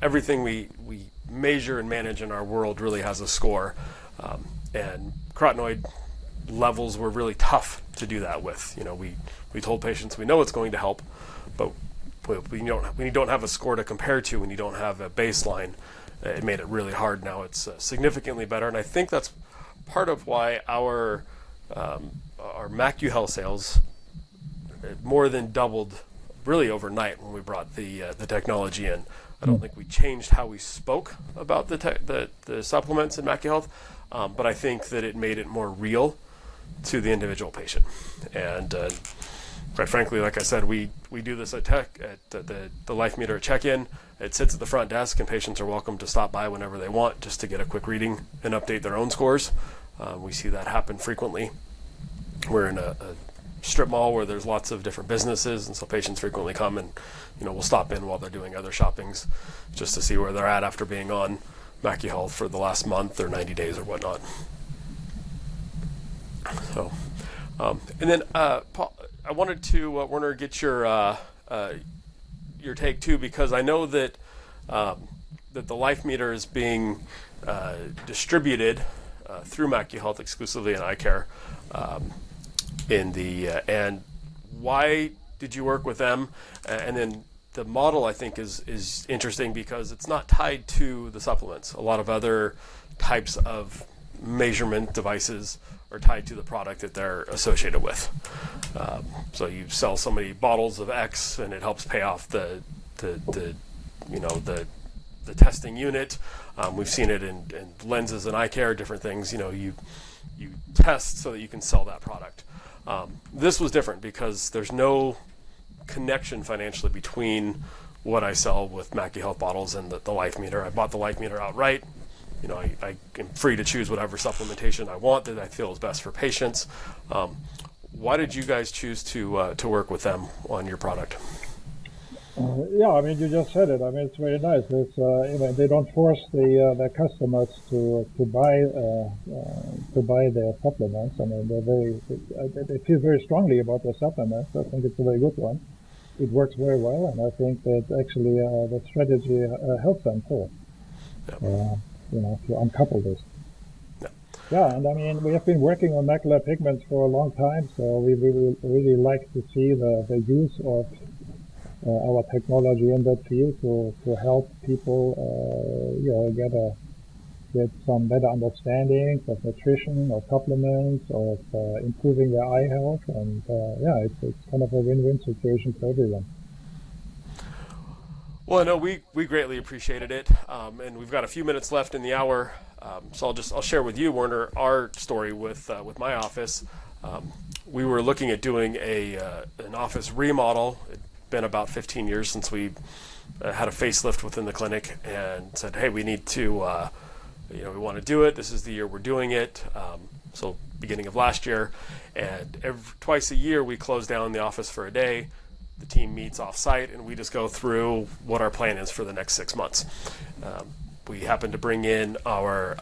A: Everything we measure and manage in our world really has a score. And carotenoid levels were really tough to do that with. We told patients we know it's going to help, but when you don't have a score to compare to, when you don't have a baseline, it made it really hard. Now it's significantly better, and I think that's part of why our MacuHealth sales more than doubled really overnight when we brought the technology in. I don't think we changed how we spoke about the supplements in MacuHealth, but I think that it made it more real to the individual patient. And quite frankly, like I said, we do this at the Life Meter check-in. It sits at the front desk, and patients are welcome to stop by whenever they want just to get a quick reading and update their own scores. We see that happen frequently. We're in a strip mall where there's lots of different businesses, and so patients frequently come and we'll stop in while they're doing other shoppings just to see where they're at after being on MacuHealth for the last month or 90 days or whatnot. So, and then Paul, I wanted to Werner get your take too, because I know that that the Life Meter is being distributed through MacuHealth exclusively in eye care. And why did you work with them? And then the model, I think, is interesting because it's not tied to the supplements. A lot of other types of measurement devices are tied to the product that they're associated with. So you sell so many bottles of X, and it helps pay off the testing unit. We've seen it in lenses and eye care, different things. You test so that you can sell that product. This was different because there's no connection financially between what I sell with MacuHealth bottles and the Life Meter. I bought the Life Meter outright. I am free to choose whatever supplementation I want that I feel is best for patients. Why did you guys choose to work with them on your product?
B: You just said it. It's very nice. It's they don't force their customers to buy their supplements. They feel very strongly about their supplements. I think it's a very good one. It works very well, and I think that actually the strategy helps them too. To uncouple this. And we have been working on macular pigments for a long time, so we really like to see the use of our technology in that field to help people get some better understanding of nutrition or supplements, of improving their eye health, and it's kind of a win-win situation for everyone.
A: Well, no, we greatly appreciated it, and we've got a few minutes left in the hour. So I'll share with you, Werner, our story with my office. We were looking at doing an office remodel. It'd been about 15 years since we had a facelift within the clinic, and said, hey, we need to, we want to do it. This is the year we're doing it. So beginning of last year, and twice a year we close down the office for a day. The team meets off-site, and we just go through what our plan is for the next 6 months. We happened to bring in our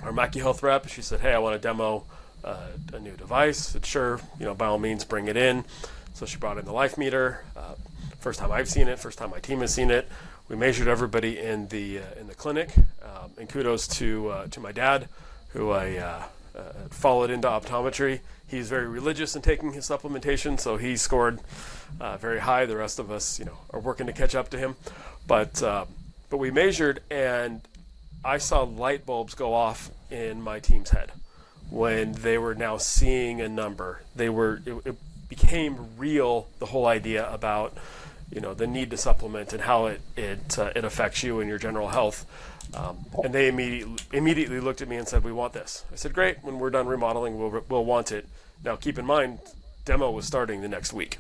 A: MacuHealth rep. She said, hey, I want to demo a new device. I said, sure, by all means, bring it in. So she brought in the life meter. First time I've seen it, first time my team has seen it. We measured everybody in the clinic, and kudos to my dad, who I followed into optometry. He's very religious in taking his supplementation, so he scored very high. The rest of us, are working to catch up to him. But we measured, and I saw light bulbs go off in my team's head when they were now seeing a number. It became real, the whole idea about the need to supplement and how it affects you and your general health. And they immediately looked at me and said, we want this. I said, great, when we're done remodeling, we'll want it. Now keep in mind, demo was starting the next week.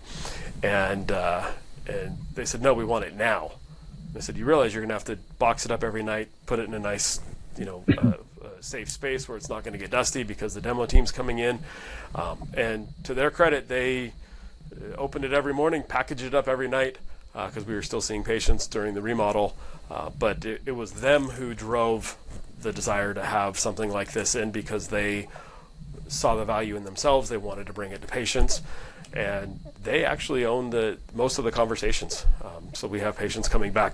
A: And they said, no, we want it now. I said, you realize you're going to have to box it up every night, put it in a nice, safe space where it's not going to get dusty because the demo team's coming in. And to their credit, they opened it every morning, packaged it up every night, because we were still seeing patients during the remodel. But it was them who drove the desire to have something like this in, because they saw the value in themselves. They wanted to bring it to patients, and they actually own most of the conversations. So we have patients coming back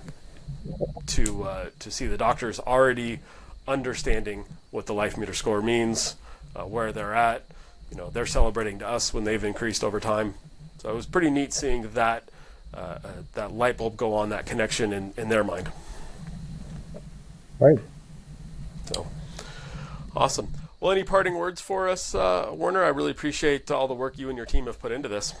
A: to see the doctors already understanding what the life meter score means, where they're at. They're celebrating to us when they've increased over time. So it was pretty neat seeing that light bulb go on, that connection in their mind.
B: Right.
A: So awesome. Well, any parting words for us, Werner? I really appreciate all the work you and your team have put into this.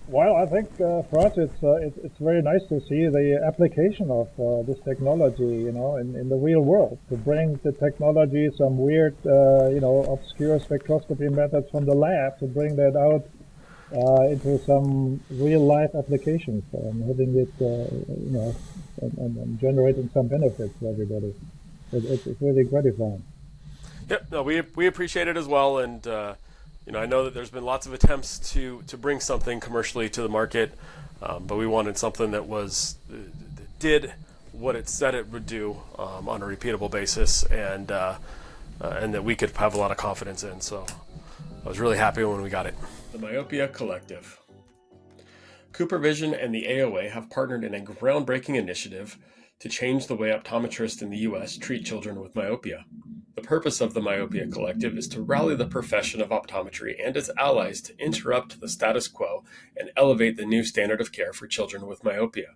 B: Well, I think for us it's very nice to see the application of this technology, in the real world, to bring the technology, some weird, obscure spectroscopy methods from the lab, to bring that out into some real life applications, and having it, and generating some benefits for everybody. It's really gratifying.
A: Yep, no, we appreciate it as well, and I know that there's been lots of attempts to bring something commercially to the market, but we wanted something that that did what it said it would do on a repeatable basis, and that we could have a lot of confidence in. So I was really happy when we got it. The Myopia Collective. Cooper Vision and the AOA have partnered in a groundbreaking initiative to change the way optometrists in the U.S. treat children with myopia. The purpose of the Myopia Collective is to rally the profession of optometry and its allies to interrupt the status quo and elevate the new standard of care for children with myopia.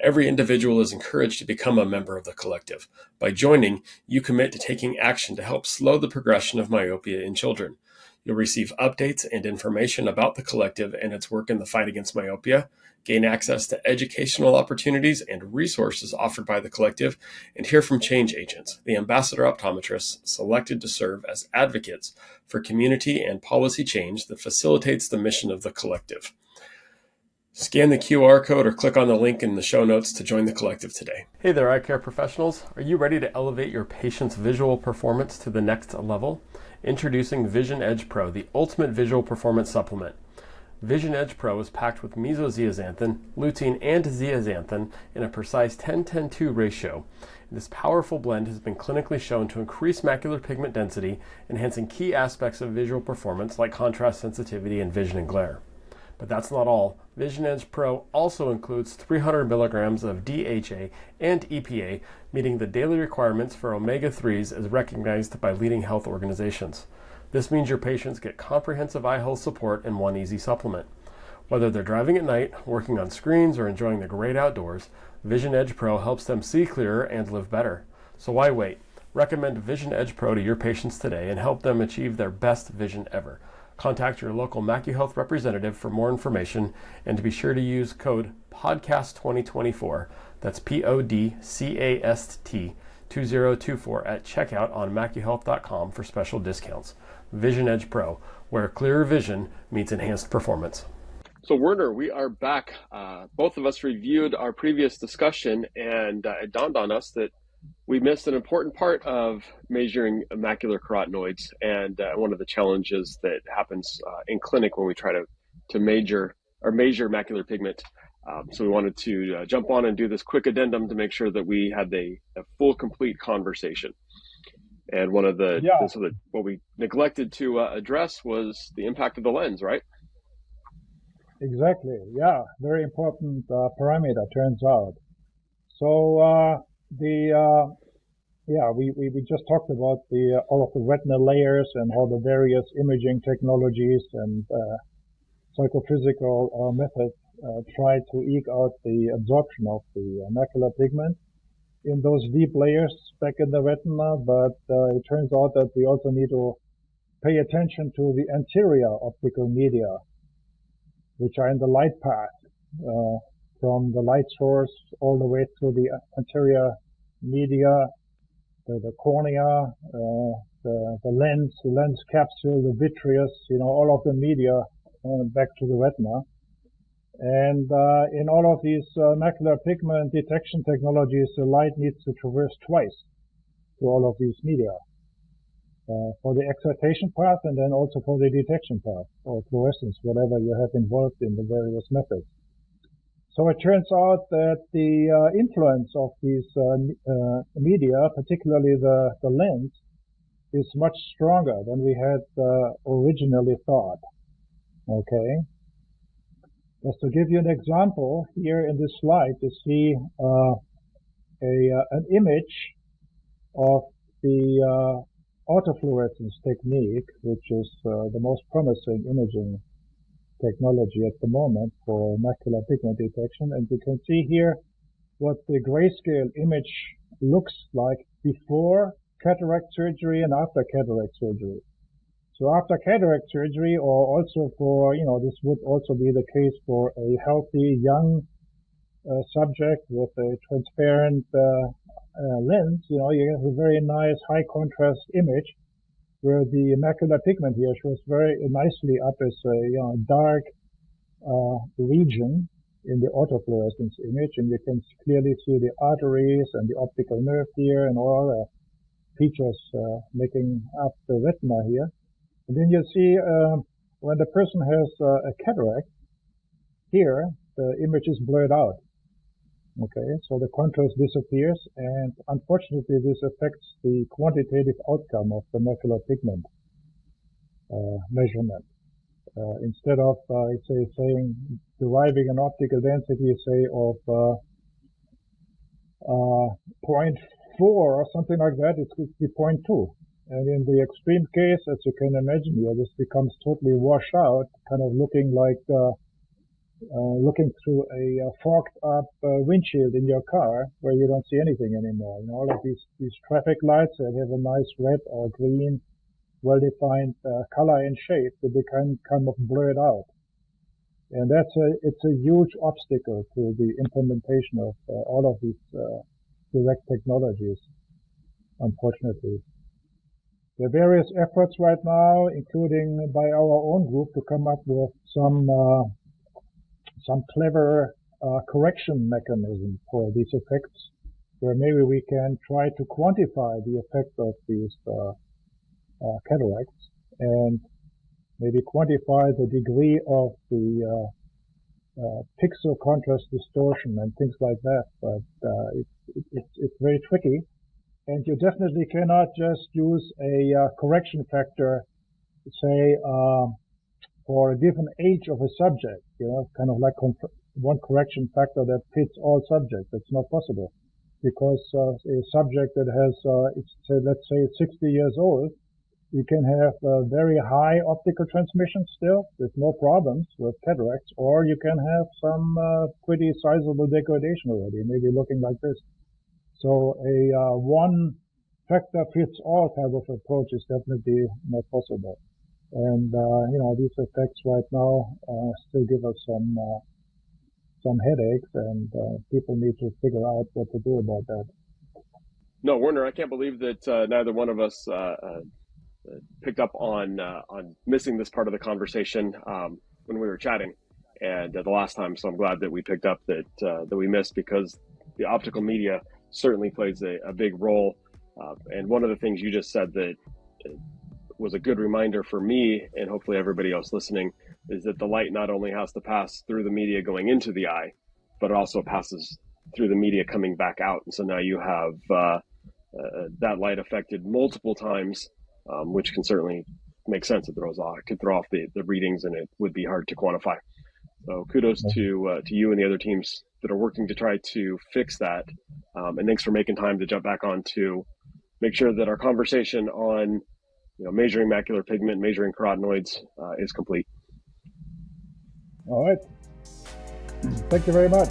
A: Every individual is encouraged to become a member of the collective. By joining, you commit to taking action to help slow the progression of myopia in children. You'll receive updates and information about the collective and its work in the fight against myopia, gain access to educational opportunities and resources offered by the collective, and hear from change agents, the ambassador optometrists selected to serve as advocates for community and policy change that facilitates the mission of the collective. Scan the QR code or click on the link in the show notes to join the collective today. Hey there, eye care professionals. Are you ready to elevate your patient's visual performance to the next level? Introducing Vision Edge Pro, the ultimate visual performance supplement. Vision Edge Pro is packed with mesozeaxanthin, lutein, and zeaxanthin in a precise 10-10-2 ratio. This powerful blend has been clinically shown to increase macular pigment density, enhancing key aspects of visual performance like contrast sensitivity and vision and glare. But that's not all. Vision Edge Pro also includes 300 milligrams of DHA and EPA, meeting the daily requirements for omega-3s as recognized by leading health organizations. This means your patients get comprehensive eye health support in one easy supplement. Whether they're driving at night, working on screens, or enjoying the great outdoors, Vision Edge Pro helps them see clearer and live better. So why wait? Recommend Vision Edge Pro to your patients today and help them achieve their best vision ever. Contact your local MacuHealth representative for more information, and to be sure to use code PODCAST2024, that's PODCAST, 2024 at checkout on MacuHealth.com for special discounts. Vision Edge Pro, where clearer vision meets enhanced performance. So Werner, we are back. Both of us reviewed our previous discussion, and it dawned on us that we missed an important part of measuring macular carotenoids, and one of the challenges that happens in clinic when we try to measure macular pigment. So we wanted to jump on and do this quick addendum to make sure that we had a full, complete conversation. And one of what we neglected to address was the impact of the lens, right?
B: Exactly. Yeah, very important parameter, turns out. So we just talked about all of the retinal layers and how the various imaging technologies and psychophysical methods try to eke out the absorption of the macular pigment in those deep layers back in the retina. But it turns out that we also need to pay attention to the anterior optical media, which are in the light path, from the light source all the way through the anterior media, the cornea, the lens capsule, the vitreous, all of the media back to the retina. And in all of these macular pigment detection technologies, the light needs to traverse twice through all of these media. For the excitation path and then also for the detection path, or fluorescence, whatever you have involved in the various methods. So it turns out that the influence of these media, particularly the lens, is much stronger than we had originally thought. Okay? Just to give you an example, here in this slide you see an image of the autofluorescence technique, which is the most promising imaging technology at the moment for macular pigment detection. And you can see here what the grayscale image looks like before cataract surgery and after cataract surgery. So after cataract surgery, or also for, this would also be the case for a healthy young subject with a transparent lens, you have a very nice high contrast image where the macular pigment here shows very nicely up as a dark region in the autofluorescence image, and you can clearly see the arteries and the optical nerve here and all the features making up the retina here. And then you see when the person has a cataract, here the image is blurred out. Okay, so the contrast disappears, and unfortunately this affects the quantitative outcome of the macular pigment measurement. Instead of, deriving an optical density, say, of 0.4 or something like that, it could be 0.2. And in the extreme case, as you can imagine here, this becomes totally washed out, kind of looking like looking through a fogged up windshield in your car where you don't see anything anymore. All of these traffic lights that have a nice red or green, well-defined color and shape, they become kind of blurred out. And it's a huge obstacle to the implementation of all of these direct technologies, unfortunately. There are various efforts right now, including by our own group, to come up with some clever correction mechanism for these effects, where maybe we can try to quantify the effect of these cataracts and maybe quantify the degree of the pixel contrast distortion and things like that. But it's very tricky, and you definitely cannot just use a correction factor, say, for a given age of a subject, kind of like one correction factor that fits all subjects. It's not possible, because a subject that has, let's say 60 years old, you can have very high optical transmission still with no problems with cataracts, or you can have some pretty sizable degradation already, maybe looking like this. So a one factor fits all type of approach is definitely not possible. And these effects right now still give us some headaches, and people need to figure out what to do about that.
A: No, Werner, I can't believe that neither one of us picked up on missing this part of the conversation when we were chatting, and the last time. So I'm glad that we picked up that we missed, because the optical media certainly plays a big role. And one of the things you just said that was a good reminder for me, and hopefully everybody else listening, is that the light not only has to pass through the media going into the eye, but it also passes through the media coming back out. And so now you have that light affected multiple times, which can certainly make sense. It could throw off the readings, and it would be hard to quantify. So kudos to you and the other teams that are working to try to fix that. And thanks for making time to jump back on to make sure that our conversation on measuring macular pigment, measuring carotenoids is complete.
B: All right. Thank you very much.